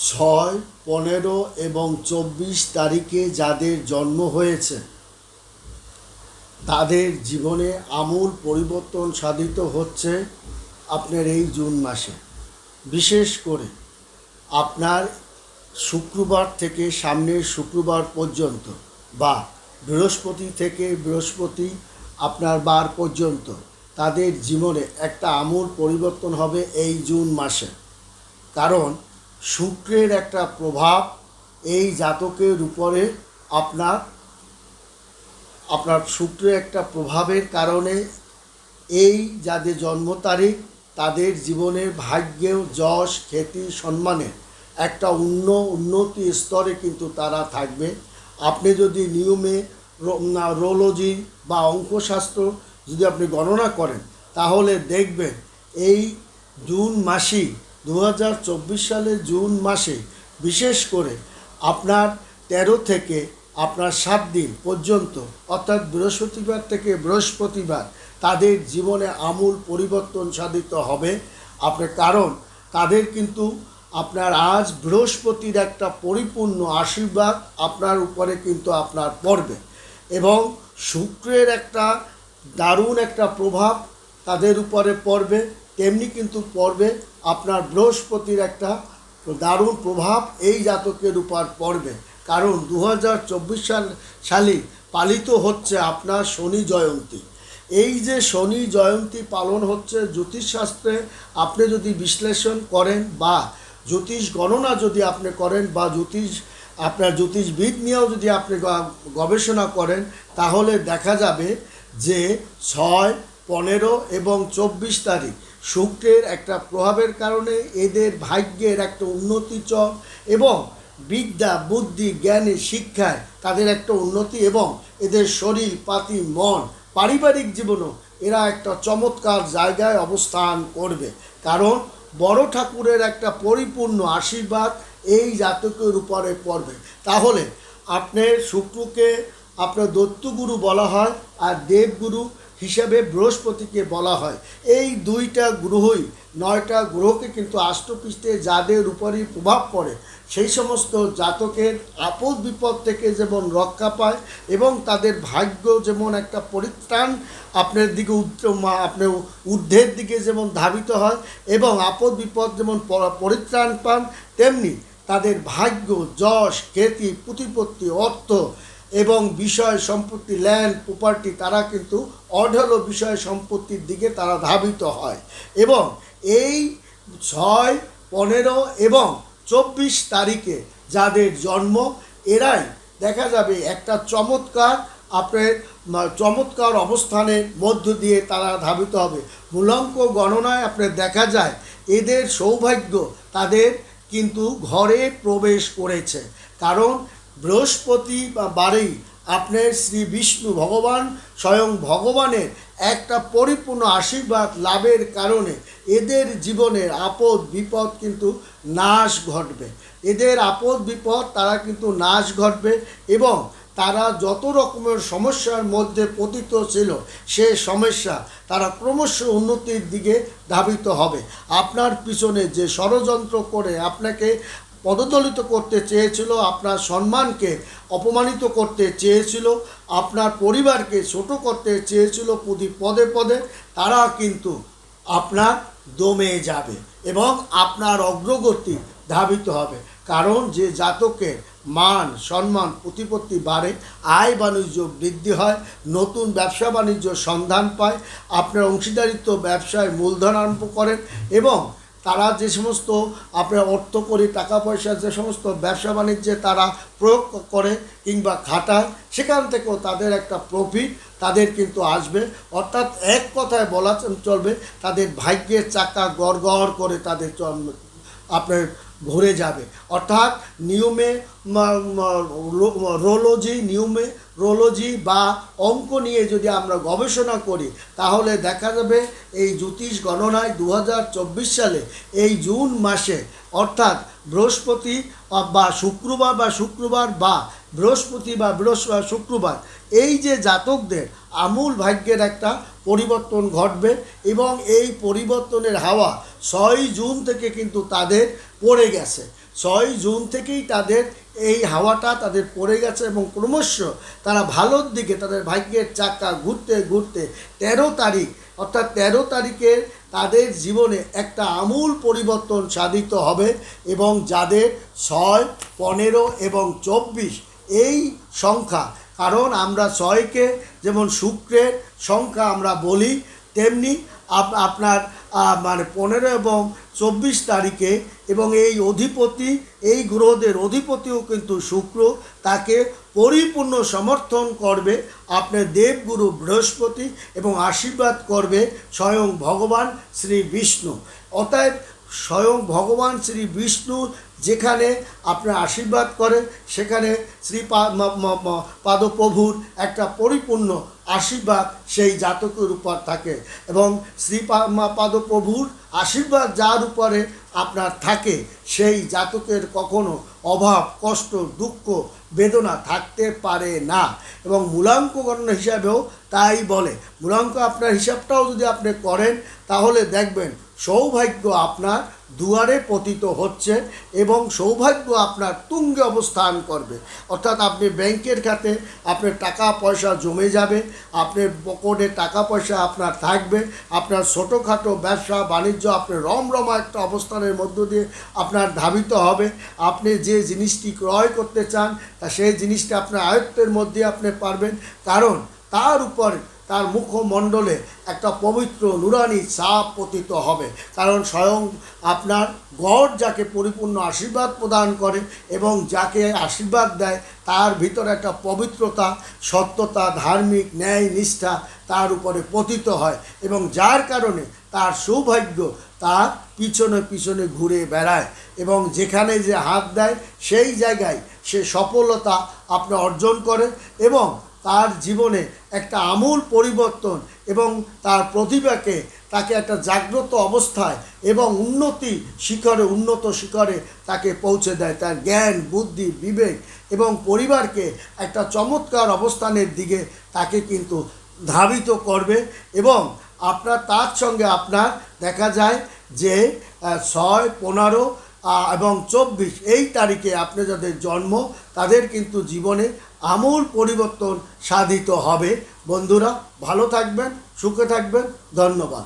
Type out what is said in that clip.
ছয়, 15 এবং 24 তারিখে যাদের জন্ম হয়েছে তাদের জীবনে আমূল পরিবর্তন সাধিত হচ্ছে আপনার এই জুন মাসে। বিশেষ করে আপনার শুক্রবার থেকে সামনের শুক্রবার পর্যন্ত বা বৃহস্পতি থেকে বৃহস্পতি আপনার বার পর্যন্ত তাদের জীবনে একটা আমূল পরিবর্তন হবে এই জুন মাসে। কারণ শুক্রের একটা প্রভাব এই জাতকের উপরে আপনার আপনার শুক্রের একটা প্রভাবের কারণে এই যাদের জন্ম তারিখ তাদের জীবনের ভাগ্যেও যশ খ্যাতি সম্মানের একটা উন্নতি স্তরে কিন্তু তারা থাকবে। আপনি যদি নিয়মে রোলজি বা অঙ্কশাস্ত্র যদি আপনি গণনা করেন তাহলে দেখবেন এই জুন মাসেই 2024 সালের জুন মাসে বিশেষ করে আপনার 13 থেকে আপনার 7 দিন পর্যন্ত অর্থাৎ বৃহস্পতিবার থেকে বৃহস্পতিবার তাদের জীবনে আমূল পরিবর্তন সাধিত হবে। আপনার কারণ তাদের কিন্তু আপনার আজ বৃহস্পতির একটা পরিপূর্ণ আশীর্বাদ আপনার উপরে কিন্তু আপনার পড়বে এবং শুক্রের একটা দারুণ একটা প্রভাব তাদের উপরে পড়বে। তেমনি কিন্তু পড়বে আপনার বৃহস্পতির একটা দারুণ প্রভাব এই জাতকের উপর পড়বে। কারণ 2024 সালে পালিত হচ্ছে আপনার শনি জয়ন্তী। এই যে শনি জয়ন্তী পালন হচ্ছে জ্যোতিষশাস্ত্রে আপনি যদি বিশ্লেষণ করেন বা জ্যোতিষ গণনা যদি আপনি করেন বা আপনার জ্যোতিষবিদ নিয়েও যদি আপনি গবেষণা করেন তাহলে দেখা যাবে যে 6, 15 এবং 24 তারিখ শুক্রের একটা প্রভাবের কারণে এদের ভাগ্যের একটা উন্নতি চল এবং বিদ্যা বুদ্ধি জ্ঞানে শিক্ষায় তাদের একটা উন্নতি এবং এদের শরীর পাতি মন পারিবারিক জীবনও এরা একটা চমৎকার জায়গায় অবস্থান করবে। কারণ বড় ঠাকুরের একটা পরিপূর্ণ আশীর্বাদ এই জাতকের উপরে পড়বে। তাহলে আপনার শুক্রকে আপনার দৈত্যগুরু বলা হয় আর দেবগুরু হিসাবে বৃহস্পতিকে বলা হয়। এই দুইটা গ্রহই 9টা গ্রহকে কিন্তু আষ্টপৃষ্ঠে যাদের উপরই প্রভাব পড়ে সেই সমস্ত জাতকের আপদ বিপদ থেকে যেমন রক্ষা পায় এবং তাদের ভাগ্য যেমন একটা পরিত্রাণ আপনার দিকে আপনার ঊর্ধ্বের দিকে যেমন ধাবিত হয় এবং আপদ বিপদ যেমন পরিত্রাণ পান তেমনি তাদের ভাগ্য যশ খ্যাতি প্রতিপত্তি অর্থ এবং বিষয় সম্পত্তি ল্যান্ড প্রপার্টি তারা কিন্তু অঢেল বিষয় সম্পত্তির দিকে তারা ধাবিত হয়। এবং এই 6, 15 এবং 24 তারিখে যাদের জন্ম এরাই দেখা যাবে একটা চমৎকার অবস্থানের মধ্য দিয়ে তারা ধাবিত হবে। মূলাঙ্ক গণনায় আপনার দেখা যায় এদের সৌভাগ্য তাদের কিন্তু ঘরে প্রবেশ করেছে। কারণ বৃহস্পতি বা বারেই আপনার শ্রী বিষ্ণু ভগবান স্বয়ং ভগবানের একটা পরিপূর্ণ আশীর্বাদ লাভের কারণে এদের জীবনের আপদ বিপদ কিন্তু নাশ ঘটবে। এদের আপদ বিপদ তারা কিন্তু নাশ ঘটবে এবং তারা যত রকমের সমস্যার মধ্যে পতিত ছিল সে সমস্যা তারা ক্রমশ উন্নতির দিকে ধাবিত হবে। আপনার পিছনে যে ষড়যন্ত্র করে আপনাকে পদদলিত করতে চেয়েছিল, আপনার সম্মানকে অপমানিত করতে চেয়েছিল, আপনার পরিবারকে ছোট করতে চেয়েছিল পদে পদে তারা কিন্তু আপনার দমে যাবে এবং আপনার অগ্রগতি ধাবিত হবে। কারণ যে জাতকের মান সম্মান প্রতিপত্তি বাড়ে, আয় বাণিজ্য বৃদ্ধি হয়, নতুন ব্যবসা বাণিজ্য সন্ধান পায়, আপনার অংশীদারিত্ব ব্যবসায় মূলধন আরম্ভ করেন এবং তারা যে সমস্ত আপনার অর্থকরী টাকা পয়সা যে সমস্ত ব্যবসা বাণিজ্যে তারা প্রয়োগ করে কিংবা খাটায় সেখান থেকেও তাদের একটা প্রফিট তাদের কিন্তু আসবে। অর্থাৎ এক কথায় বলা চলবে তাদের ভাগ্যের চাকা গড় করে তাদের আপনার ঘুরে যাবে। অর্থাৎ নিয়মে রোলজি বা অঙ্ক নিয়ে যদি আমরা গবেষণা করি তাহলে দেখা যাবে এই জ্যোতিষ গণনায় 2024 সালে এই জুন মাসে অর্থাৎ বৃহস্পতি বা শুক্রবার বা বৃহস্পতি বা শুক্রবার এই যে জাতকদের আমূল ভাগ্যের একটা পরিবর্তন ঘটবে এবং এই পরিবর্তনের হাওয়া 6 জুন থেকে কিন্তু তাদের পড়ে গেছে। 6 জুন থেকেই তাদের এই হাওয়াটা তাদের পড়ে গেছে এবং ক্রমশ তারা ভালোর দিকে তাদের ভাগ্যের চাকা ঘুরতে ঘুরতে 13 তারিখ অর্থাৎ 13 তারিখে তাদের জীবনে একটা আমূল পরিবর্তন সাধিত হবে। এবং যাদের 6, 15 এবং 24 এই সংখ্যা, কারণ আমরা 6কে যেমন শুক্রের সংখ্যা আমরা বলি, তেমনি আপনার মানে 15 এবং 24 তারিখে এবং এই অধিপতি, এই গ্রহদের অধিপতিও কিন্তু শুক্র, তাকে পরিপূর্ণ সমর্থন করবে আপনার দেবগুরু বৃহস্পতি এবং আশীর্বাদ করবে স্বয়ং ভগবান শ্রী বিষ্ণু। অতএব স্বয়ং ভগবান শ্রী বিষ্ণু যেখানে আপনার আশীর্বাদ করে, সেখানে শ্রী পাদপ্রভুর একটা পরিপূর্ণ আশীর্বাদ সেই জাতকের উপর থাকে। এবং শ্রী পাদপ্রভুর আশীর্বাদ যার উপরে আপনার থাকে, সেই জাতকের কখনো অভাব, কষ্ট, দুঃখ, বেদনা থাকতে পারে না। এবং মূলাঙ্ক গণনা হিসাবেও তাই বলে। মূলাঙ্ক আপনার হিসাবটাও যদি আপনি করেন, তাহলে দেখবেন সৌভাগ্য আপনার দুয়ারে পতিত হচ্ছে এবং সৌভাগ্য আপনার তুঙ্গে অবস্থান করবে। অর্থাৎ আপনি ব্যাংকের খাতে আপনার টাকা পয়সা জমে যাবে, আপনার পকেটে টাকা পয়সা আপনার থাকবে, আপনার ছোটোখাটো ব্যবসা বাণিজ্য আপনার রমরমা একটা অবস্থানের মধ্য দিয়ে আপনার ধাবিত হবে। আপনি যে জিনিসটি ক্রয় করতে চান, তা সেই জিনিসটা আপনার আয়ত্তের মধ্যে আপনি পারবেন, কারণ তার উপর তার মুখমণ্ডলে একটা পবিত্র নুরানি ছাপ পতিত হবে। কারণ স্বয়ং আপনার গড যাকে পরিপূর্ণ আশীর্বাদ প্রদান করে এবং যাকে আশীর্বাদ দেয়, তার ভিতরে একটা পবিত্রতা, সত্যতা, ধার্মিক ন্যায় নিষ্ঠা তার উপরে পতিত হয় এবং যার কারণে তার সৌভাগ্য তার পিছনে পিছনে ঘুরে বেড়ায় এবং যেখানে যে হাত দেয় সেই জায়গায় সে সফলতা আপনি অর্জন করে এবং তার জীবনে একটা আমূল পরিবর্তন এবং তার প্রতিভাকে তাকে একটা জাগ্রত অবস্থায় এবং উন্নত শিখরে তাকে পৌঁছে দেয়। তার জ্ঞান, বুদ্ধি, বিবেক এবং পরিবারকে একটা চমৎকার অবস্থানের দিকে তাকে কিন্তু ধাবিত করবে। এবং তার সঙ্গে আপনার দেখা যায় যে 6, 15 এবং 24 এই তারিখে আপনি যাদের জন্ম, তাদের কিন্তু জীবনে আমূল পরিবর্তন সাধিত হবে। বন্ধুরা, ভালো থাকবেন, সুখে থাকবেন। ধন্যবাদ।